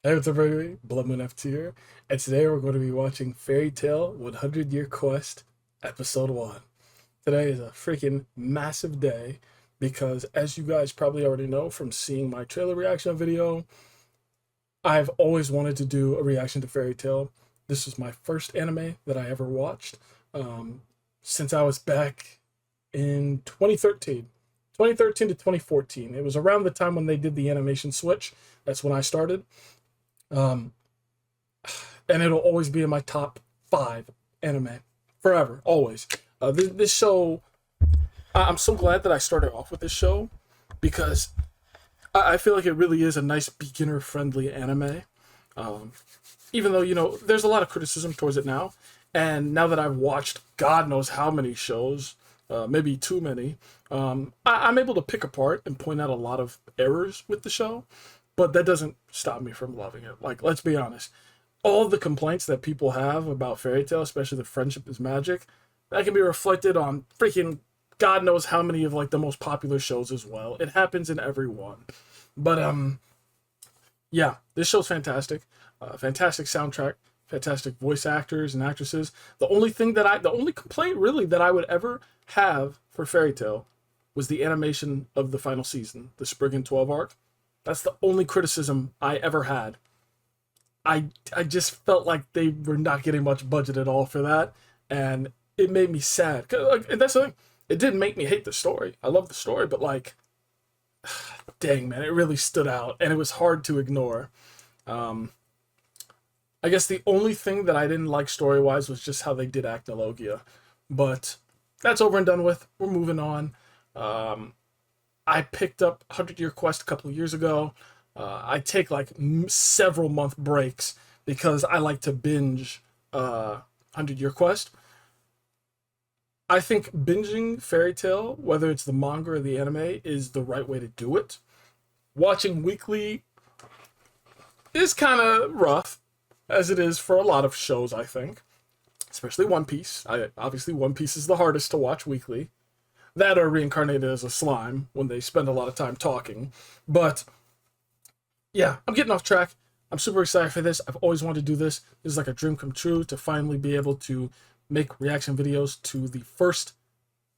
Hey, what's up, everybody? Blood Moon F here, and today we're going to be watching Fairy Tale 100 Year Quest, Episode 1. Today is a freaking massive day because, as you guys probably already know from seeing my trailer reaction video, I've always wanted to do a reaction to Fairy Tale. This was my first anime that I ever watched um, since I was back in 2013. 2013 to 2014. It was around the time when they did the animation switch. That's when I started. Um, and it'll always be in my top 5 anime forever, always. This show, I'm so glad that I started off with this show because I feel like it really is a nice beginner friendly anime. Um, Even though, there's a lot of criticism towards it now. And now that I've watched God knows how many shows, maybe too many, I'm able to pick apart and point out a lot of errors with the show. But that doesn't stop me from loving it. Like, let's be honest. All the complaints that people have about Fairy Tail, especially the friendship is magic, that can be reflected on freaking God knows how many of like the most popular shows as well. It happens in every one. But yeah, this show's fantastic. Fantastic soundtrack, fantastic voice actors and actresses. The only complaint really that I would ever have for Fairy Tail was the animation of the final season, the Spriggan 12 arc. That's the only criticism I ever had. I just felt like they were not getting much budget at all for that, and it made me sad. And that's the thing. It didn't make me hate the story. I love the story, but like, dang man, it really stood out, and it was hard to ignore. Um, I guess the only thing that I didn't like story wise was just how they did Acnologia, but that's over and done with. We're moving on. Um, I picked up 100 Year Quest a couple of years ago. I take like several month breaks because I like to binge 100 Year Quest. I think binging Fairy Tail, whether it's the manga or the anime, is the right way to do it. Watching weekly is kind of rough, as it is for a lot of shows, I think. Especially One Piece. Obviously, One Piece is the hardest to watch weekly. That are reincarnated as a slime when they spend a lot of time talking. But yeah, I'm getting off track. I'm super excited for this. I've always wanted to do this. This is like a dream come true to finally be able to make reaction videos to the first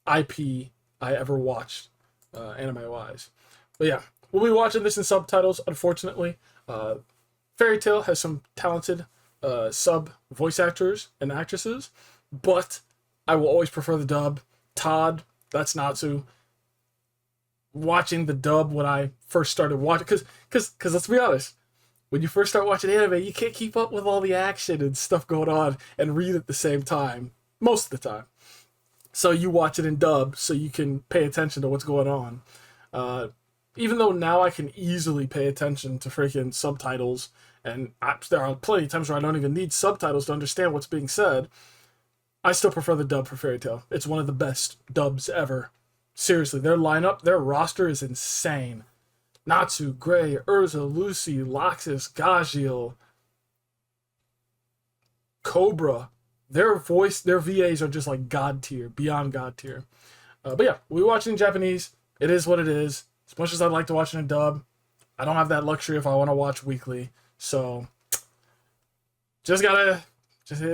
IP I ever watched, anime wise. But yeah, we'll be watching this in subtitles, unfortunately. Fairy Tail has some talented sub voice actors and actresses, but I will always prefer the dub. Todd, that's Natsu. Watching the dub when I first started watching, because let's be honest, when you first start watching anime, you can't keep up with all the action and stuff going on and read at the same time most of the time. So you watch it in dub so you can pay attention to what's going on. Uh, Even though now I can easily pay attention to freaking subtitles, and there are plenty of times where I don't even need subtitles to understand what's being said, I still prefer the dub for Fairy Tail. It's one of the best dubs ever. Seriously, their lineup, their roster is insane. Natsu, Gray, Urza, Lucy, Loxus, Gajiel, Cobra. Their VAs are just like god tier, beyond god tier. But yeah, we watch it in Japanese. It is what it is. As much as I'd like to watch it in dub, I don't have that luxury if I want to watch weekly. So, it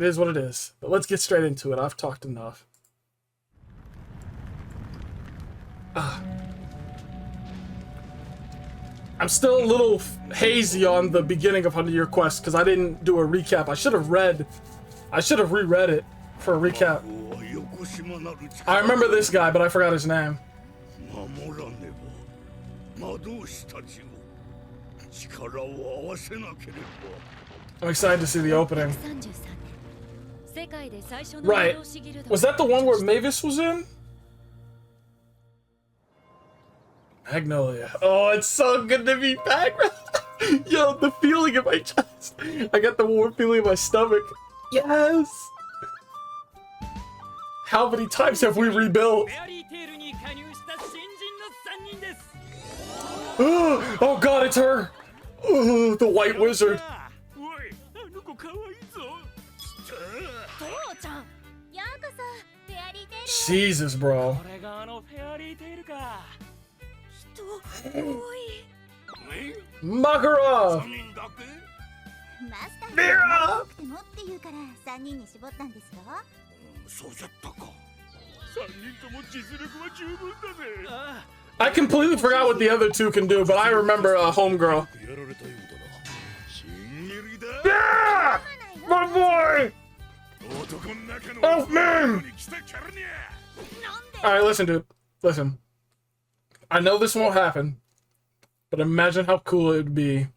is what it is. But let's get straight into it. I've talked enough. I'm still a little hazy on the beginning of 100 Year Quest because I didn't do a recap. I should have reread it for a recap. I remember this guy, but I forgot his name. I'm excited to see the opening. Right. Was that the one where Mavis was in? Magnolia. Oh, it's so good to be back. Yo, the feeling in my chest. I got the warm feeling in my stomach. Yes. How many times have we rebuilt? Oh god, it's her. Oh, the white wizard. Jesus, bro. Makara! Mira! I completely forgot what the other two can do, but I remember a homegirl. Yeah! My boy! Help me! Alright, listen, dude. Listen. I know this won't happen, but imagine how cool it would be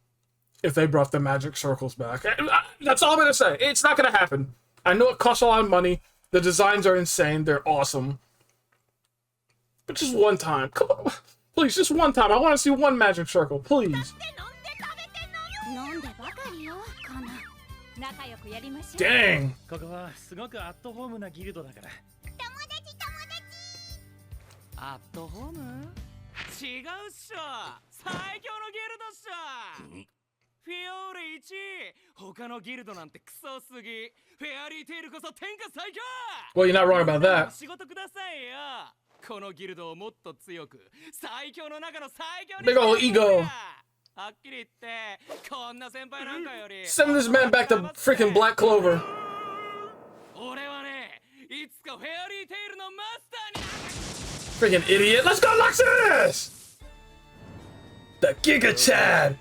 if they brought the magic circles back. That's all I'm gonna say. It's not gonna happen. I know it costs a lot of money. The designs are insane. They're awesome. But just one time. Come on. Please, just one time. I want to see one magic circle. Please. Dang. Well, you're not wrong about that. Big ol' ego. Send this man back to freaking Black Clover. Freaking idiot. Let's go, Luxus! The Giga Chad.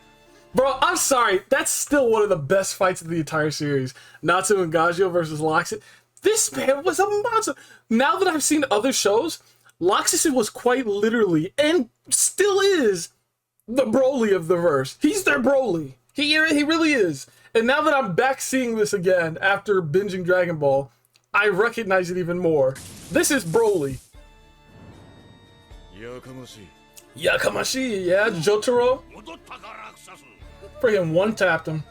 Bro, I'm sorry. That's still one of the best fights of the entire series. Natsu and Gajio versus Loxus. This man was a monster. Now that I've seen other shows, Loxus was quite literally, and still is, the Broly of the verse. He's their Broly. He really is. And now that I'm back seeing this again after binging Dragon Ball, I recognize it even more. This is Broly. Yakamashi, yeah, Jotaro. Freaking one-tapped him.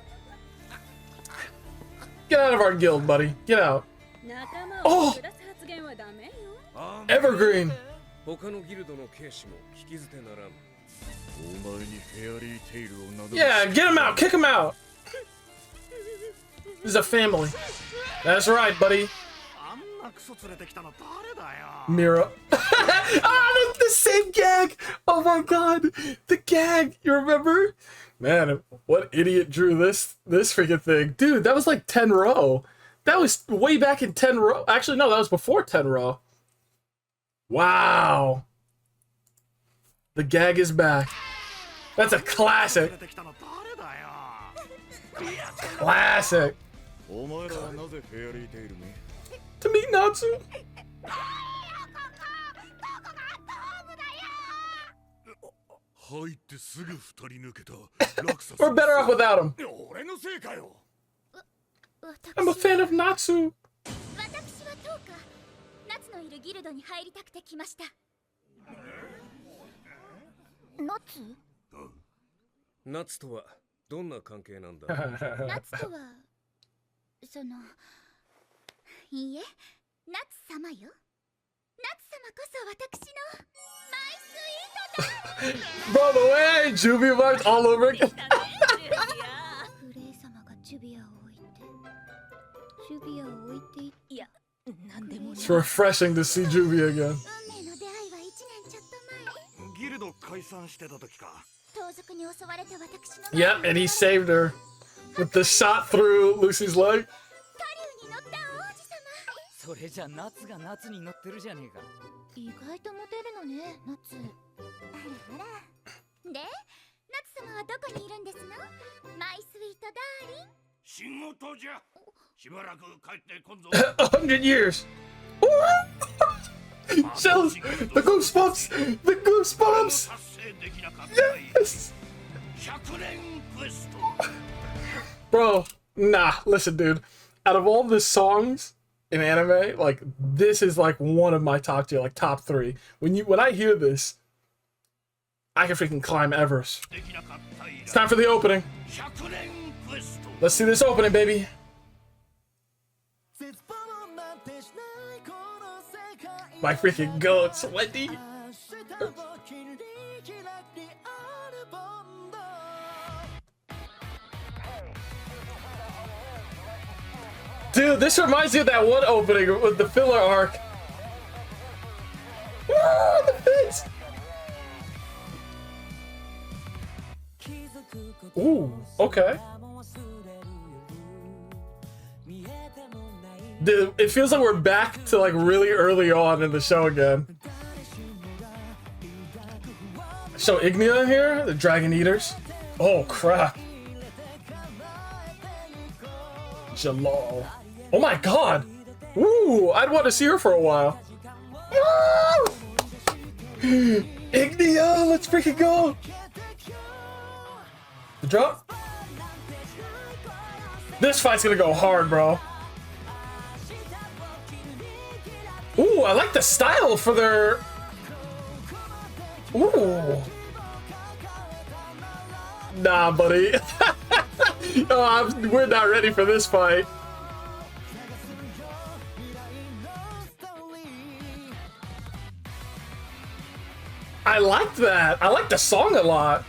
Get out of our guild, buddy. Get out. Oh! Evergreen. Yeah, get him out. Kick him out. This is a family. That's right, buddy. Mira. Ah, the same gag. Oh my god, the gag. You remember? Man, what idiot drew this freaking thing, dude? That was like 10 row. That was way back in 10 row. Actually, no, that was before 10 row. Wow. The gag is back. That's a classic. Classic. To meet Natsu. We're better off without him. I'm a fan of Natsu. Natsu とはどんな関係なんだ。夏とはそのいいえ、夏様よ。夏様こそ私のマイスイートだ。Bro, the way Juvia vibes all over again. フレイ様がジュビアを置いて、ジュビアを置いていや、なんでも。It's refreshing to see Juvia again. 運命の出会いは1年ちょっと前。ギルド解散してた時か。盗賊に襲われた私の。Yep, and he saved her with the shot through Lucy's leg. それじゃ夏が夏に乗ってるじゃねえか。意外とモテるのね、夏。あらあら。で、夏様はどこにいるんですの？マイスイートダーリン。仕事じゃ。しばらく帰ってこんぞ。100 years. Chills. The goosebumps. The goosebumps. Yes. Bro, nah. Listen, dude. Out of all the songs in anime, like this is like one of my top tier, like top 3. When I hear this, I can freaking climb Everest. It's time for the opening. Let's see this opening, baby. My freaking goats, Wendy. Dude, this reminds me of that one opening with the filler arc. Ah, the fins! Ooh, okay. It feels like we're back to like really early on in the show again. So Ignia in here, the Dragon Eaters. Oh crap. Jalal. Oh my god. Ooh, I'd want to see her for a while. Ignia, let's freaking go. The drop. This fight's gonna go hard, bro. Ooh, I like the style for their... Ooh. Nah, buddy. No, we're not ready for this fight. I liked that. I like the song a lot.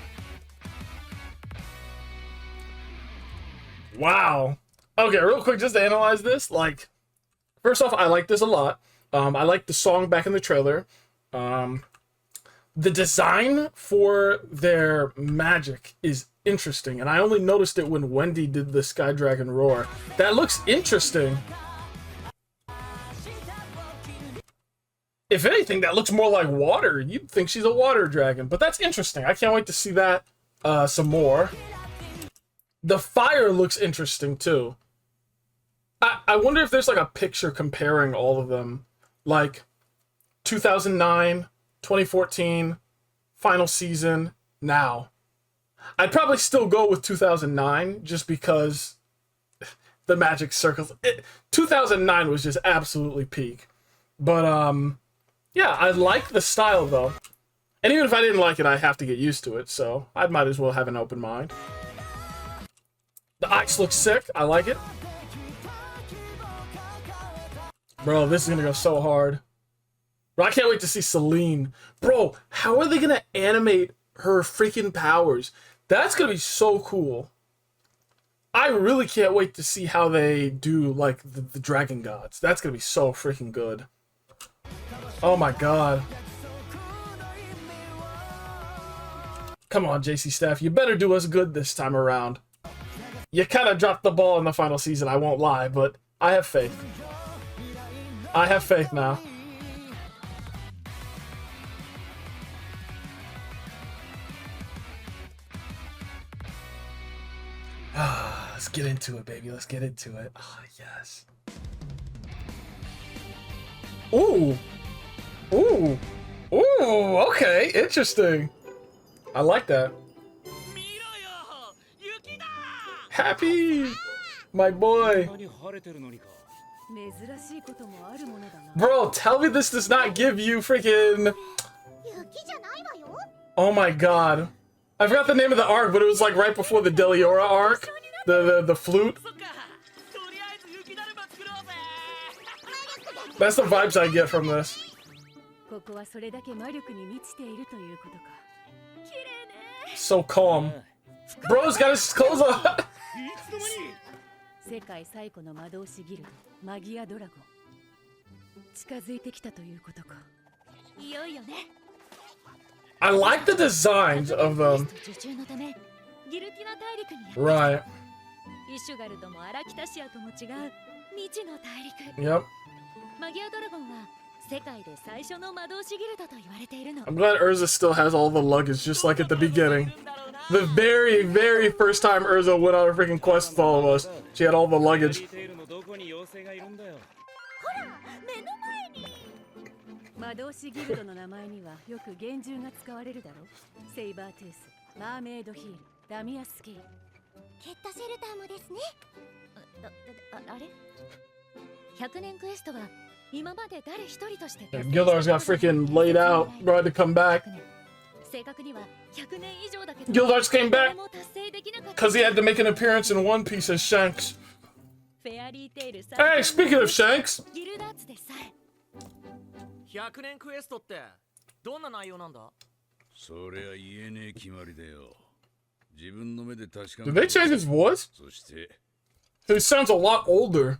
Wow. Okay, real quick, just to analyze this. Like, first off, I like this a lot. I like the song back in the trailer. The design for their magic is interesting, and I only noticed it when Wendy did the Sky Dragon roar. That looks interesting. If anything, that looks more like water. You'd think she's a water dragon, but that's interesting. I can't wait to see that some more. The fire looks interesting too. I wonder if there's like a picture comparing all of them. Like 2009, 2014, final season, now. I'd probably still go with 2009 just because the magic circles. 2009 was just absolutely peak. But yeah, I like the style though. And even if I didn't like it, I have to get used to it, so I might as well have an open mind. The ice looks sick. I like it. Bro, this is gonna go so hard. Bro, I can't wait to see Celine. Bro, how are they gonna animate her freaking powers? That's gonna be so cool. I really can't wait to see how they do, like, the Dragon Gods. That's gonna be so freaking good. Oh my god. Come on, JC Staff. You better do us good this time around. You kind of dropped the ball in the final season, I won't lie, but I have faith. I have faith now. Let's get into it, baby. Let's get into it. Ah, yes. Ooh. Ooh. Ooh, okay. Interesting. I like that. Happy! My boy. Bro, tell me this does not give you freaking... Oh my god. I forgot the name of the arc, but it was like right before the Deliora arc. The flute. That's the vibes I get from this. So calm. Bro's got his clothes on. I like the designs of them. Right. Yep. I'm glad Urza still has all the luggage, just like at the beginning. The very, very first time Urza went on a freaking quest with all of us, she had all the luggage. Gildar's got freaking laid out, ready to come back. Gildar's came back because he had to make an appearance in One Piece as Shanks. Hey, speaking of Shanks. Did they change his voice? He sounds a lot older.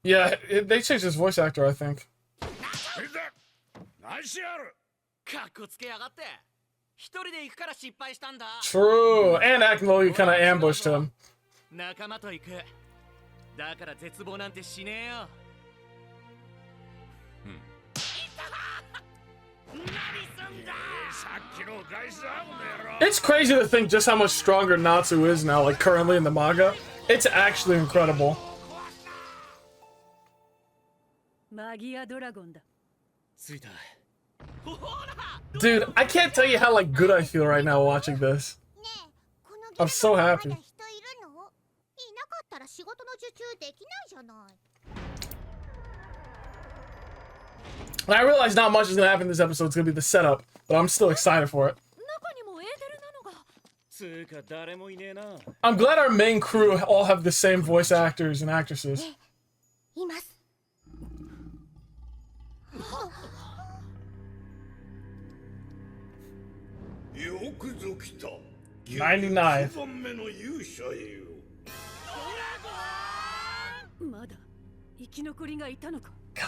Yeah, they changed his voice actor, I think. True, and acting like you kind of ambushed him. 仲間と行く。だから絶望なんてしねえよ。It's crazy to think just how much stronger Natsu is now, like currently in the manga. It's actually incredible. マギアドラゴンだ。着いた。 Dude, I can't tell you how like good I feel right now watching this. ねえ、この I'm so ま happy. だ人いるの？いなかったら仕事の受注できないじゃない。 And I realize not much is gonna happen in this episode. It's gonna be the setup, but I'm still excited for it. 中にもエーテルなのが。つうか誰もいねえな。 I'm glad our main crew all have the same voice actors and actresses. います。よくぞ来た。 99. 9番目の勇者へよ。まだ生き残りがいたのか。 God.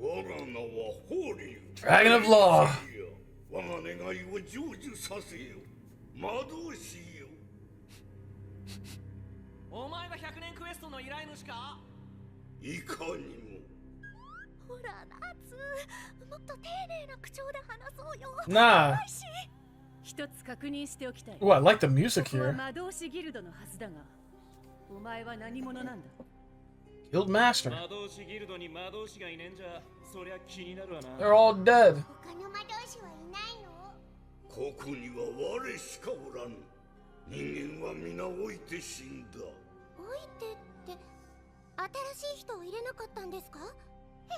我が名はホーリー。 Dragon of Law. 我が願いを成就させよ。魔導士よ。お前が100年クエストの依頼主か。いかにも。ほら、ナツ、もっと丁寧な口調で話そうよ。 Nah. 一つ確認しておきたい。 Ooh, I like the music ここは here. 魔導士ギルドのはずだが、お前は何者なんだ。 Guild Master. 魔導士ギルドに魔導士がいねえんじゃ、そりゃ気になるわな。 They're all dead. 他の魔導士はいないの？ここには我しかおらぬ。人間は皆老いて死んだ。老いてって新しい人を入れなかったんですか？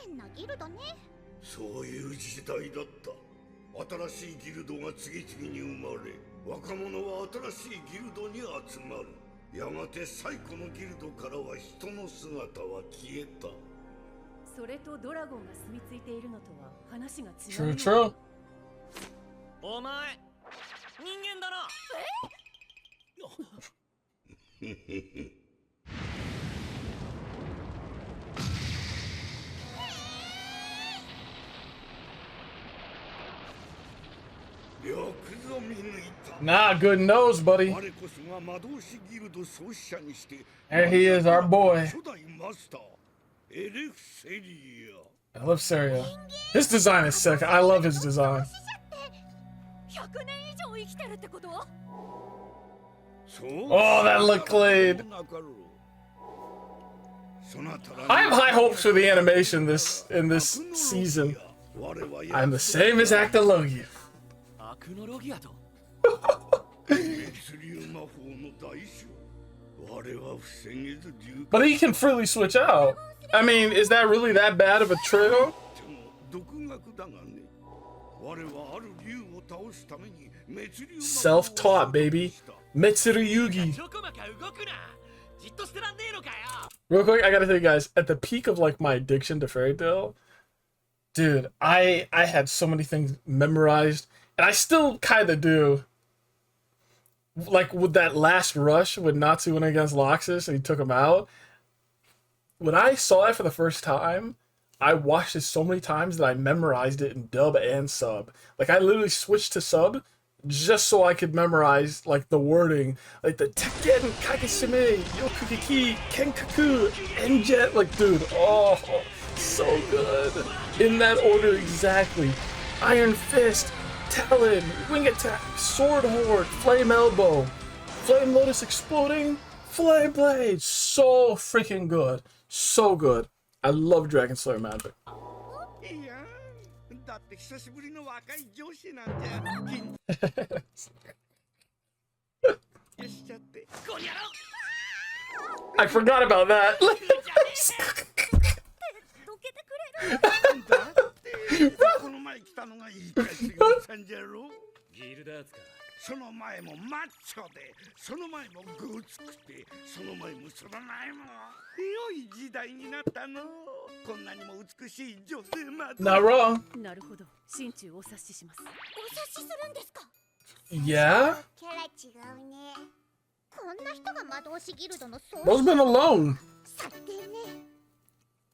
変なギルドね。そういう時代だった。新しいギルドが次々に生まれ、若者は新しいギルドに集まる。やがて最古のギルドからは人の姿は消えた。それとドラゴンが住み着いているのとは話が違う。 True, true. お前人間だな。よくぞ見抜いた。 Nah, good nose, buddy. 我こそが魔導士ギルド創始者にして There he is, our boy. 初代マスターエレフセリア。 I love Saria. His design is sick. I love his design. 100年以上生きてるってこと？ Oh, that looked clean. I have high hopes for the animation in this season. I'm the same as Actor Logie. アクノロギアと。血流魔法の大将。我は防げず流 But he can freely switch out. I mean, is that really that bad of a trio? 独学だがね。我はある竜を倒すために滅流魔法を Self-taught, baby. Mitsuru Yugi. ちょこまか動くな。じっとしてらんねえのかよ。 Real quick, I gotta tell you guys, at the peak of like my addiction to Fairy Tail, dude, I had so many things memorized, and I still kind of do. Like with that last rush when Natsu went against Loxus and he took him out. When I saw it for the first time, I watched it so many times that I memorized it in dub and sub. Like I literally switched to sub just so I could memorize like the wording, like the Tekken Kagesime, Yokugeki, Kenkaku, Enjet. Like, dude, oh, so good. In that order exactly. Iron Fist, Talon, Wing Attack, Sword Horde, Flame Elbow, Flame Lotus Exploding, Flame Blade. So freaking good. So good. I love Dragon Slayer Magic. いやだって久しぶりの若い上司なんじゃ緊張しちゃって。 I forgot about that. どけてくれる？だってこの前来たのがいいかしげさんじゃろ。ギルダーズか。その前もマッチョで、その前もグツくて、その前もその前も良い時代になったの。こんなにも美しい女性まで。 Not wrong. なるほど。心中お察しします。お察しするんですか？ Yeah? キャラ違うね。こんな人が魔導士ギルドの総 Bro's been alone. 最低ね。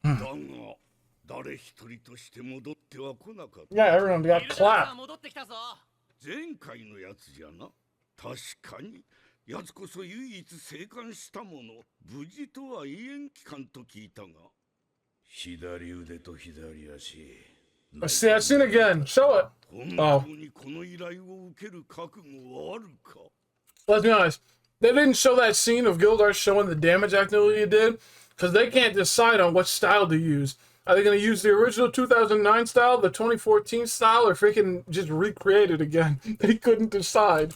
だが、誰一人として戻っては来なかった。 Yeah, everyone ギ got ルダーズが clapped. 戻ってきたぞ。前回のやつじゃな。確かに奴こそ唯一生還したもの。無事とは言えん期間と聞いたが。左腕と左足。 Let's see that scene again. Show it. 本当にこの依頼を受ける覚悟はあるか? Let's be honest. They didn't show that scene of Gildar showing the damage activity it did because they can't decide on what style to use. Are they going to use the original 2009 style, the 2014 style, or freaking just recreate it again? They couldn't decide.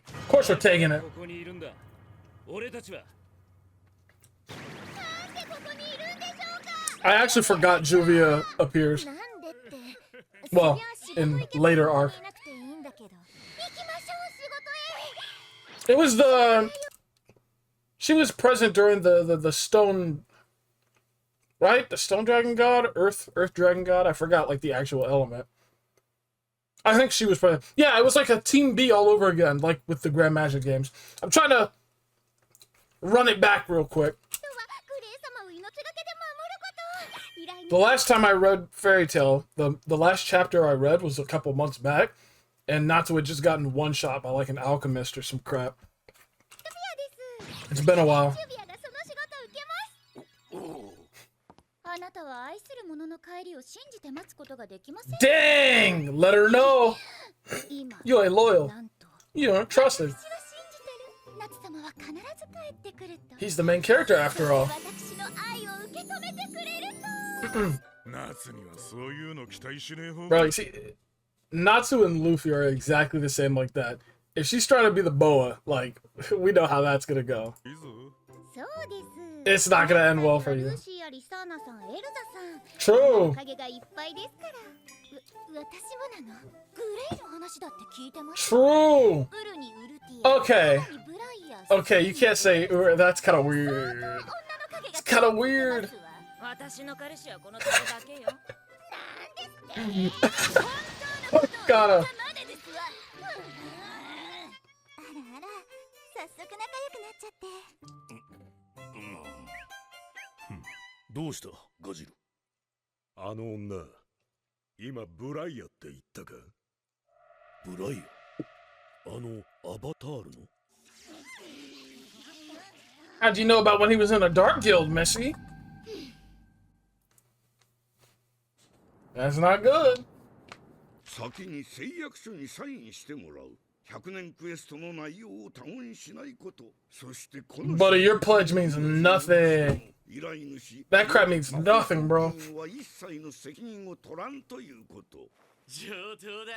Of course we're taking it. ここにいるんだ。俺たちは。 I actually forgot Juvia appears. なんでって Well, in later arc. 行きましょう、仕事へ。 It was the... She was present during the stone... Right? The stone dragon god? Earth dragon god? I forgot, like, the actual element. I think she was present. Yeah, it was like a Team B all over again, like with the Grand Magic games. I'm trying to run it back real quick. The last time I read Fairytail, the last chapter I read was a couple months back, and Natsu had just gotten one shot by like an alchemist or some crap. It's been a while. あなたは愛する者の帰りを信じて待つことができません。 Dang! Let her know! 今 You ain't loyal. なんと You aren't trusted. 私は信じてる。夏様は必ず帰ってくると。 He's the main character after all. 私の愛を受け止めてくれると。 夏にはそういうの期待しねえ方 Bro, が you see, Natsu and Luffy are exactly the same like that. If she's trying to be the boa, like, we know how that's gonna go. いいぞ。そうです。 It's not gonna end well for ル you. ーシーやリサーナさん、エルザさん。 True. おかげがいっぱいですから。私もなの。グレイの話だって聞いてます。 True. ウルにウルティア。 Okay. さらにブライアー。 Okay, you can't say, that's kind of weird. It's kind of weird. 私の彼氏はこの時だけよ。 Gotta. までですわ。あらあら、早速仲良くなっちゃって。どうしたガジル。あの女、今ブライアって言ったか？ブライア？あのアバタールの？ How'd you know about when he was in a dark guild, Missy? That's not good. 先に誓約書にサインしてもらう。100年クエストの内容を他言しないこと。そしてこの Buddy, your pledge means nothing. 依頼主 That crap means nothing, bro. は一切の責任を取らんということ。上等だ。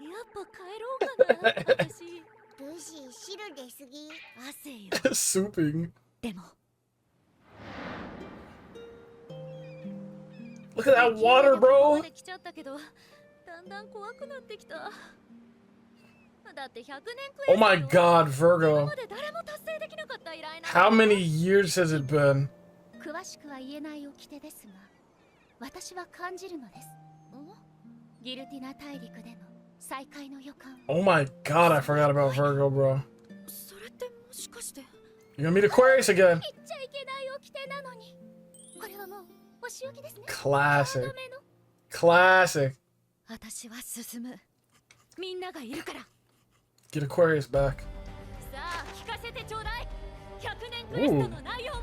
やっぱ帰ろうかな。私、ルーシー、汁出すぎ。汗よ。 Souping. でも、 Look at that water, ここ bro. まで来ちゃったけど、だんだん怖くなってきた。だって100年クエスト Oh my god, 今 Virgo. まで誰も達成できなかった依頼なの。 How many years has it been? 詳しくは言えない掟ですが、私は感じるのです。ギルティナ大陸での再会の予感。 Oh my god, I forgot about Virgo, bro. それってもしかして You're gonna meet Aquarius again. 言っちゃいけない掟なのに。これはもうお仕置きですね。 Classic. ダメの。 Classic. 私は進む。みんながいるから。 Get Aquarius back. さあ聞かせてちょうだい。100年クエストの内容を。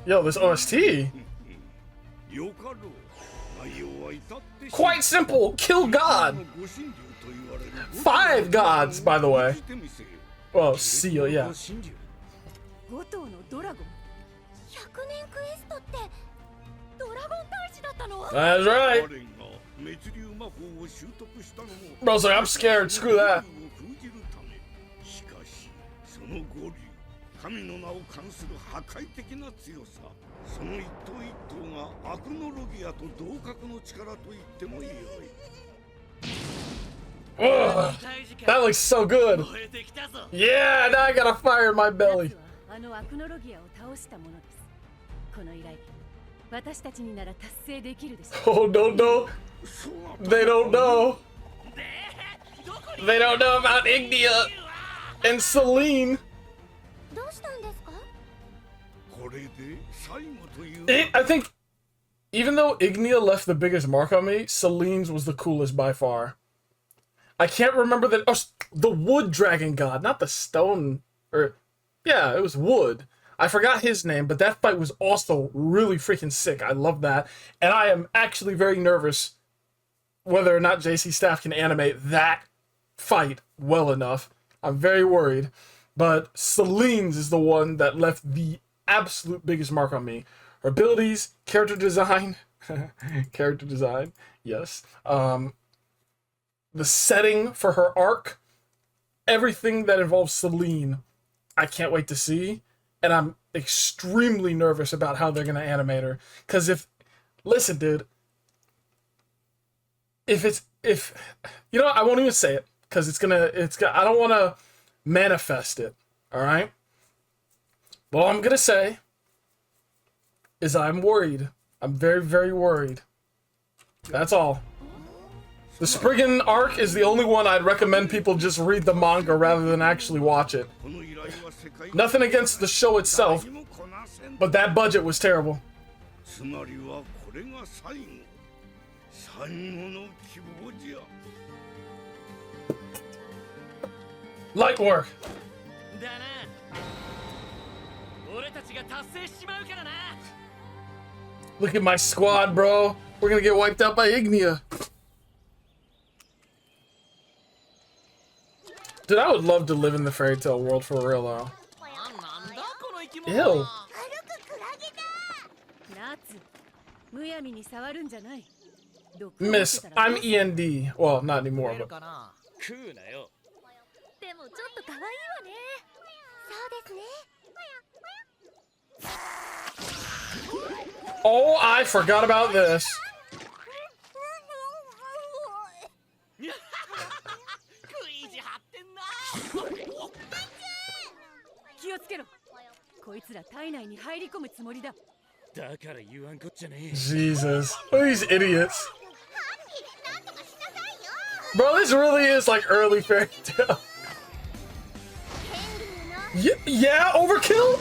Yo, this OST. よかろう。内容は至って Quite simple. Kill God. ご神竜と言われる 5 gods, by the way. 応じてみせよ。 Well, seal, yeah. 5頭のドラゴン。100年クエストってドラゴン大使だったの。 That's right. 我が滅竜魔法を習得したのも Bro's like, I'm scared. Screw that. 封じるため。しかしその五竜神の名を冠する破壊的な強さ、その一頭一頭がアクノロギアと同格の力と言ってもよい。 Ugh, that looks so good. 超えてきたぞ。 Yeah, now I got a fire in my belly. 夏はあのアクノロギアを倒したものです。この依頼、私たちになら達成できるでしょう。 Oh, no, no. They don't know. They don't know about Ignia and Celine. どうしたんですか？これで最後という I think even though Ignia left the biggest mark on me, Selene's was the coolest by far. I can't remember the wood dragon god, not the stone, or yeah, it was wood. I forgot his name, but that fight was also really freaking sick. I love that. And I am actually very nervous whether or not JC Staff can animate that fight well enough. I'm very worried. But Selene's is the one that left the absolute biggest mark on me. Her abilities, character design, yes. The setting for her arc, everything that involves Selene, I can't wait to see. And I'm extremely nervous about how they're going to animate her. Because listen, dude, if you know, I won't even say it. Because I don't want to manifest it. All right? But all I'm going to say is I'm worried. I'm very, very worried. That's all. The Spriggan arc is the only one I'd recommend people just read the manga rather than actually watch it. Nothing against the show itself, but that budget was terrible. Light work. Look at my squad, bro. We're gonna get wiped out by Ignia. Dude, I would love to live in the Fairytail world for real, though. Ew. Miss, I'm END. Well, not anymore, but... Oh, I forgot about this. Jesus. What are these idiots? Bro, this really is like early Fairytail. Yeah, overkill?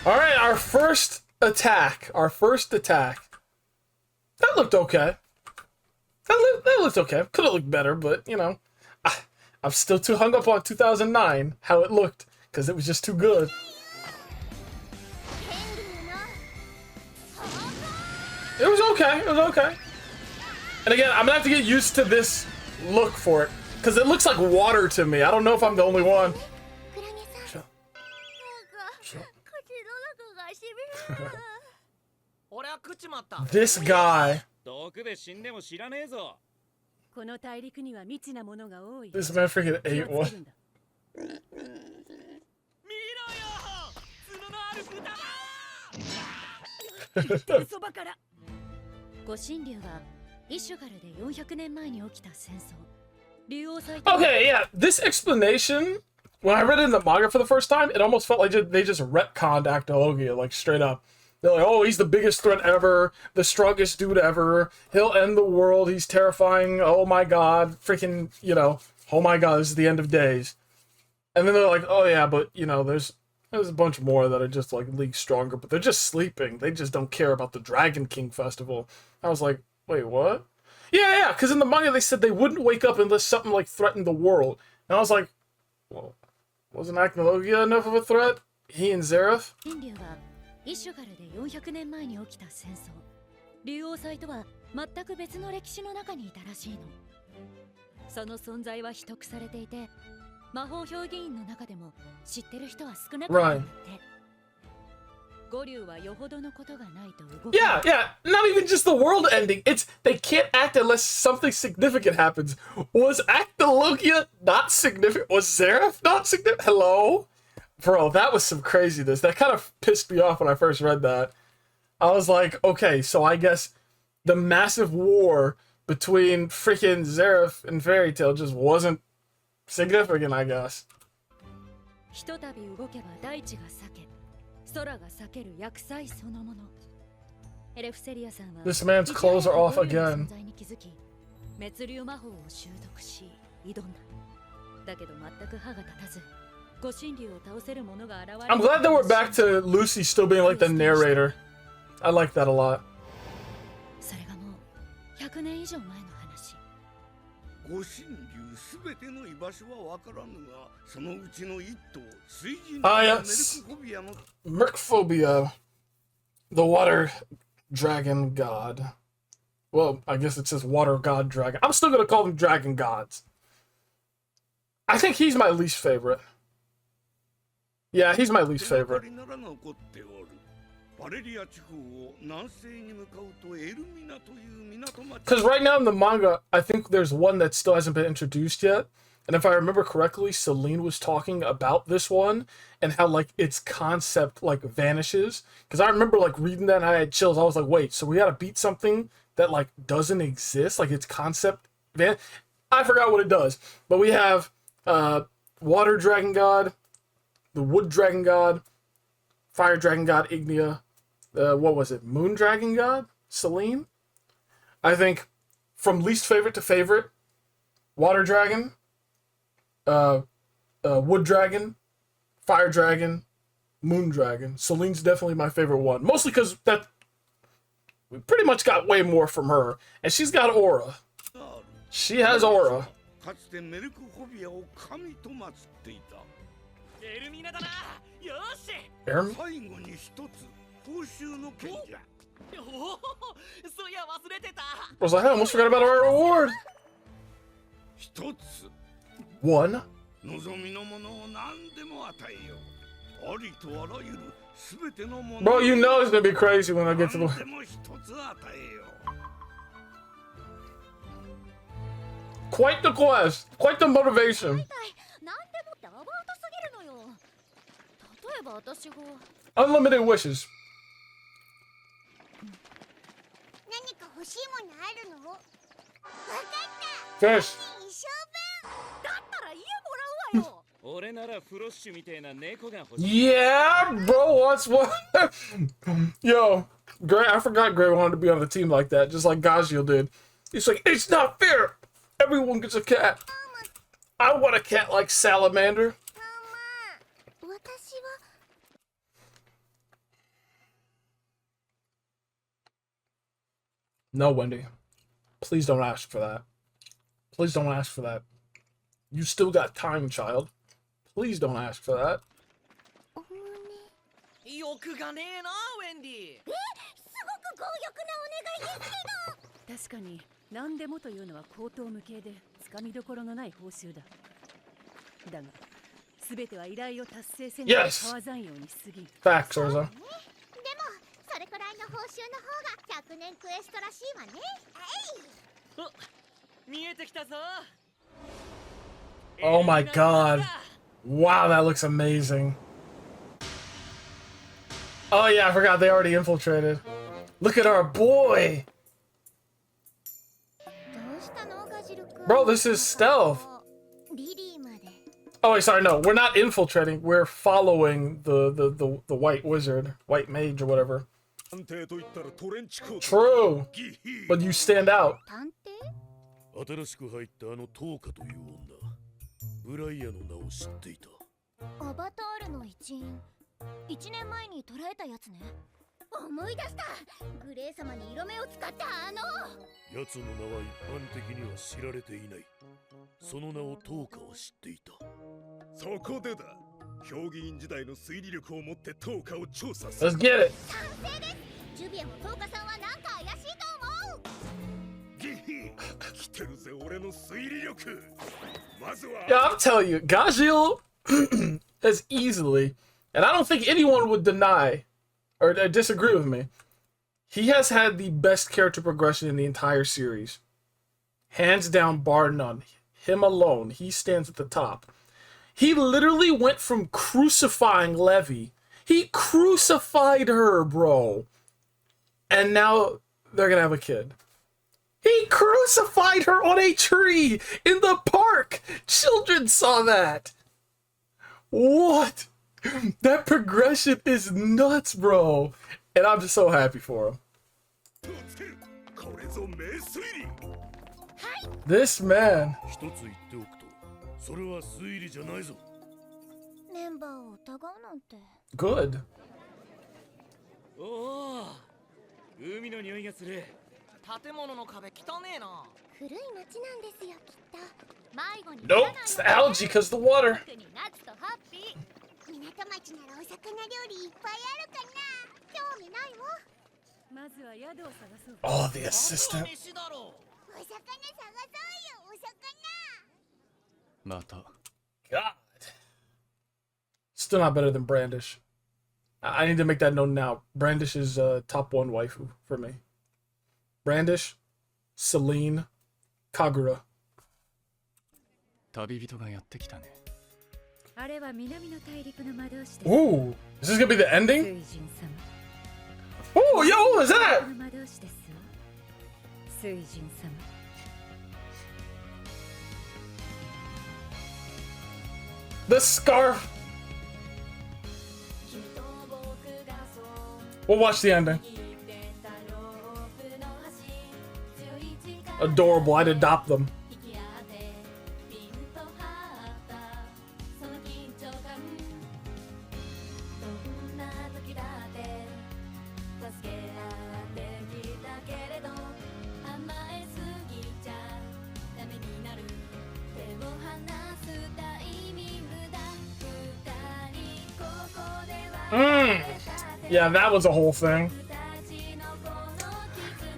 Alright, our first attack. That looked okay. That looked okay. Could have looked better, but, you know. I'm still too hung up on 2009, how it looked, because it was just too good. It was okay. And again, I'm gonna have to get used to this look for it, because it looks like water to me. I don't know if I'm the only one. This guy. This man freaking ate one. Okay, yeah, this explanation, when I read it in the manga for the first time, it almost felt like they just retconned Actologia, like straight up. They're like, oh, he's the biggest threat ever, the strongest dude ever, he'll end the world, he's terrifying, oh my god, freaking, you know, oh my god, this is the end of days. And then they're like, oh yeah, but, you know, there's a bunch more that are just, like, league stronger, but they're just sleeping. They just don't care about the Dragon King Festival. I was like, wait, what? Yeah, because in the manga they said they wouldn't wake up unless something, like, threatened the world. And I was like, well, wasn't Actologia enough of a threat? He and Zeref? イシュガルで400年前に起きた戦争。竜王祭とは全く別の歴史の中にいたらしいの。その存在は秘匿されていて、魔法評議員の中でも知ってる人は少なかったんだって。五竜はよほどのことがないと動く。Yeah, not even just the world ending. It's they can't act unless something significant happens. Was Actologia not significant? Was Zeref not significant? Hello? Bro, that was some craziness. That kind of pissed me off when I first read that. I was like, okay, so I guess the massive war between freaking Zeref and Fairytail just wasn't significant, I guess. This man's clothes are off again. 護身竜を倒せる者が現れ I'm glad that we're back to Lucy still being like the narrator. I like that a lot. それがもう100年以上前の話。護身竜すべての居場所はわからぬが、そのうちの一頭、水神の Ah, メル yes. クフォビアの Mercphobia, the water dragon god. Well, I guess it says water god dragon. I'm still gonna call them dragon gods. I think he's my least favorite. Yeah, he's my least favorite. 手がかりなら残っておる。バレリア地方を南西に向かうとエルミナという港町。 Because right now in the manga, I think there's one that still hasn't been introduced yet. And if I remember correctly, Celine was talking about this one and how like its concept like vanishes. Because I remember like reading that and I had chills. I was like, wait, so we gotta beat something that like doesn't exist, like its concept I forgot what it does, but we have water dragon god, the wood dragon god, fire dragon god Ignea, what was it, moon dragon god Celine. I think from least favorite to favorite, water dragon, wood dragon, fire dragon, moon dragon. Celine's definitely my favorite one, mostly because that we pretty much got way more from her. And she's got aura. She has aura. かつてメルクフォビアを神と祀っていた。エルミナだな。よし。Aaron? 最後に一つ報酬の件じゃ。おお、そういや忘れてた。 I was like, I almost forgot about our reward. 一つ。One. 望みのものを何でも与えよう。ありとあらゆるすべてのもの。 Bro, you know it's gonna be crazy when I get to the... 何でも一つ与えよう。 Quite the quest. Quite the motivation. 何でもってアバウトすぎるのよ。例えば私が Unlimited wishes. 何か欲しいものあるの？わかった。 Fish. 一生分。だったら家もらうわよ。俺ならフロッシュみたいな猫が欲しい。 Yeah, bro wants one. Yo, Gray, I forgot Gray wanted to be on the team like that, just like Gazio did. He's like, it's not fair. Everyone gets a cat. I want a cat like Salamander. ママ、私は No, Wendy. Please don't ask for that. Please don't ask for that. You still got time, child. Please don't ask for that. お胸。欲がねえな、ウェンディ。すごく強欲なお願いですけど。確かに何でもというのは口頭無形でつかみどころのない報酬だ。だが全ては依頼を達成せに川山用に過ぎる。 Facts, Orza. でもそれくらいの報酬の方が100年クエストらしいわね。お、見えてきたぞ。 Oh my god. Wow, that looks amazing. Oh yeah, I forgot they already infiltrated. Look at our boy. どうしたのガジル君 Bro, this is stealth. リリーまで。 Oh wait, sorry, no, we're not infiltrating. We're following the white wizard, white mage or whatever. 探偵と言ったらトレンチコート。 True, ギヒー but you stand out. 探偵？新しく入ったあのトーカという女、ブライアの名を知っていた。アバタールの一員。1年前に捕らえたやつね。思い出した。グレー様に色目を使ったあの。奴の名は一般的には知られていない。その名をトーカは知っていた。そこでだ。評議員時代の推理力を持ってトーカを調査する。 Let's get it. 賛成です。ジュビエもトーカさんはなんか怪しいと思う。ギヒー来てるぜ俺の推理力。まずは。 Yeah, I'm telling you, Gazil has easily, and I don't think anyone would deny or disagree with me. He has had the best character progression in the entire series. Hands down, bar none. Him alone. He stands at the top. He literally went from crucifying Levy. He crucified her, bro. And now they're gonna have a kid. He crucified her on a tree in the park. Children saw that. What? That progression is nuts, bro. And I'm just so happy for him. これぞ名推理。 This man. 一つ言っておくと、それは推理じゃないぞ。メンバーを疑うなんて。 Good. おお、海の匂いがする。建物の壁汚ねえな。古い町なんですよ、きっと。迷子に。 Nope, it's the algae because the water. 特にナッツとハッピー。港町ならお魚料理いっぱいあるかな。興味ないわ。まずは宿を探そう。 Oh, the assistant. 飯だろ。お魚探そうよ、お魚。また God. Still not better than Brandish. I need to make that known now. Brandish is top one waifu for me. Brandish, Celine, Kagura. 旅人がやってきたね。あれは南の大陸の魔導士です。 Ooh, is this gonna be the 水 ending? 神様。 Oh, yo, what is that? の魔導士ですよ。水神様。 The scarf. We'll watch the ending. Adorable. I'd adopt them. Yeah, that was a whole thing.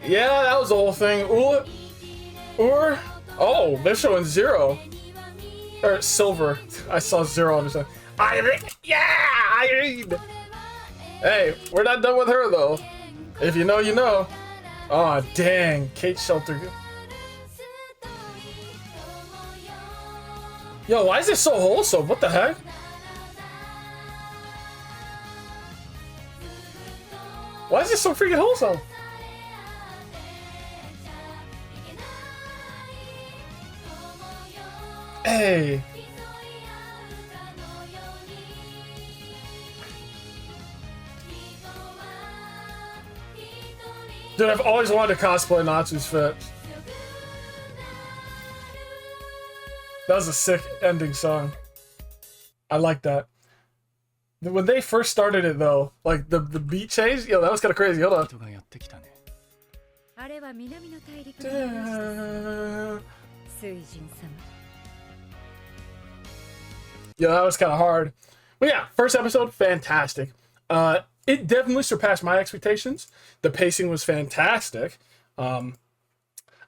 Yeah, that was the whole thing. Or oh, they're showing 0 or silver. I saw 0 on the side. Irene, yeah, Irene. Hey, we're not done with her though. If you know, you know. Oh dang, Kate Shelter. Yo, why is it so wholesome? What the heck? Why is it so freaking wholesome? Hey. Dude, I've always wanted to cosplay Natsu's fit. That was a sick ending song. I like that. When they first started it though, like the beat change, yo, that was kind of crazy. Hold on. 人がやってきたね。あれは南の大陸の魔導士です。水神様。 Yeah, that was kind of hard. But yeah, first episode, fantastic. It definitely surpassed my expectations. The pacing was fantastic. I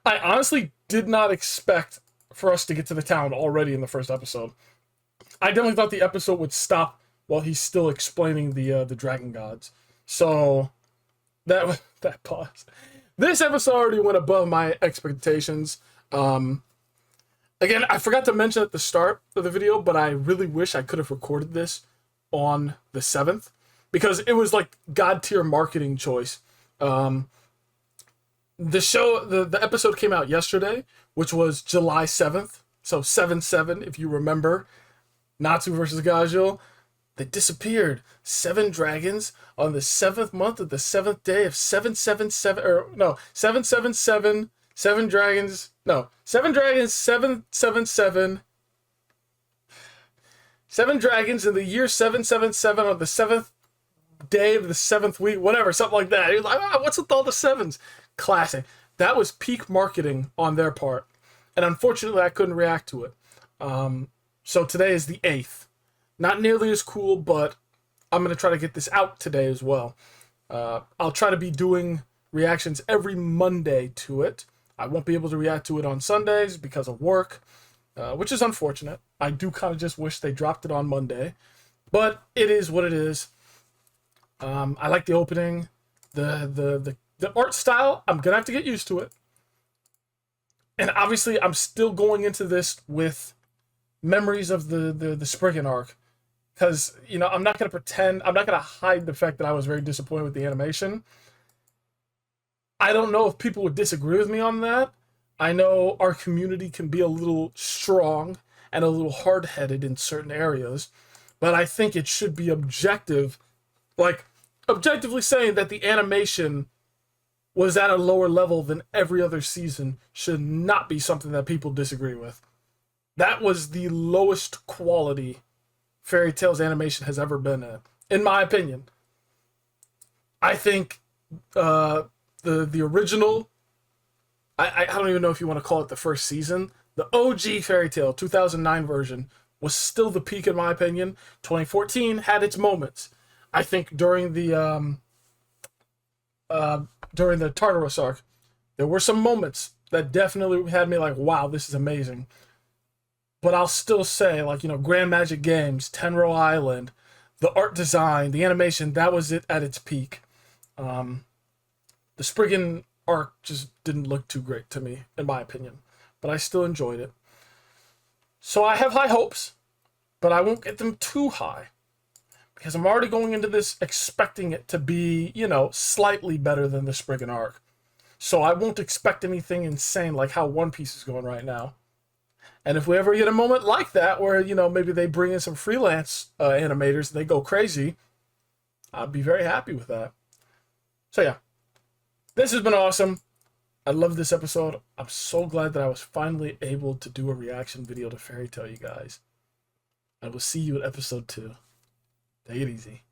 honestly did not expect for us to get to the town already in the first episode. I definitely thought the episode would stop while he's still explaining the dragon gods. So that pause. This episode already went above my expectations. Again, I forgot to mention at the start of the video, but I really wish I could have recorded this on the 7th because it was like god tier marketing choice. The episode came out yesterday, which was July 7th. So 7/7, if you remember, Natsu versus Gajo. They disappeared. 7 dragons on the 7th month of the 7th day of 777, or no, 777, 7 dragons, no, 7 dragons, 777, 7 dragons in the year 777 on the 7th day of the 7th week, whatever, something like that. He was like, what's with all the 7s? Classic. That was peak marketing on their part. And unfortunately, I couldn't react to it. So today is the 8th. Not nearly as cool, but I'm going to try to get this out today as well. I'll try to be doing reactions every Monday to it. I won't be able to react to it on Sundays because of work, which is unfortunate. I do kind of just wish they dropped it on Monday, but it is what it is. I like the opening, the art style. I'm going to have to get used to it. And obviously, I'm still going into this with memories of the Spriggan arc. Because, you know, I'm not going to pretend, I'm not going to hide the fact that I was very disappointed with the animation. I don't know if people would disagree with me on that. I know our community can be a little strong and a little hard-headed in certain areas, but I think it should be objective, like objectively saying that the animation was at a lower level than every other season should not be something that people disagree with. That was the lowest quality Fairy Tail's animation has ever been in my opinion. I think the original, I don't even know if you want to call it the first season, the OG Fairy Tail 2009 version was still the peak in my opinion. 2014 had its moments. I think during the Tartarus arc, there were some moments that definitely had me like, wow, this is amazing. But I'll still say, like, you know, Grand Magic Games, Tenro Island, the art design, the animation, that was it at its peak. The Spriggan arc just didn't look too great to me, in my opinion. But I still enjoyed it. So I have high hopes, but I won't get them too high. Because I'm already going into this expecting it to be, you know, slightly better than the Spriggan arc. So I won't expect anything insane like how One Piece is going right now. And if we ever get a moment like that where, you know, maybe they bring in some freelance animators and they go crazy, I'd be very happy with that. So yeah, this has been awesome. I love this episode. I'm so glad that I was finally able to do a reaction video to Fairytail, you guys. I will see you at episode 2. Take it easy.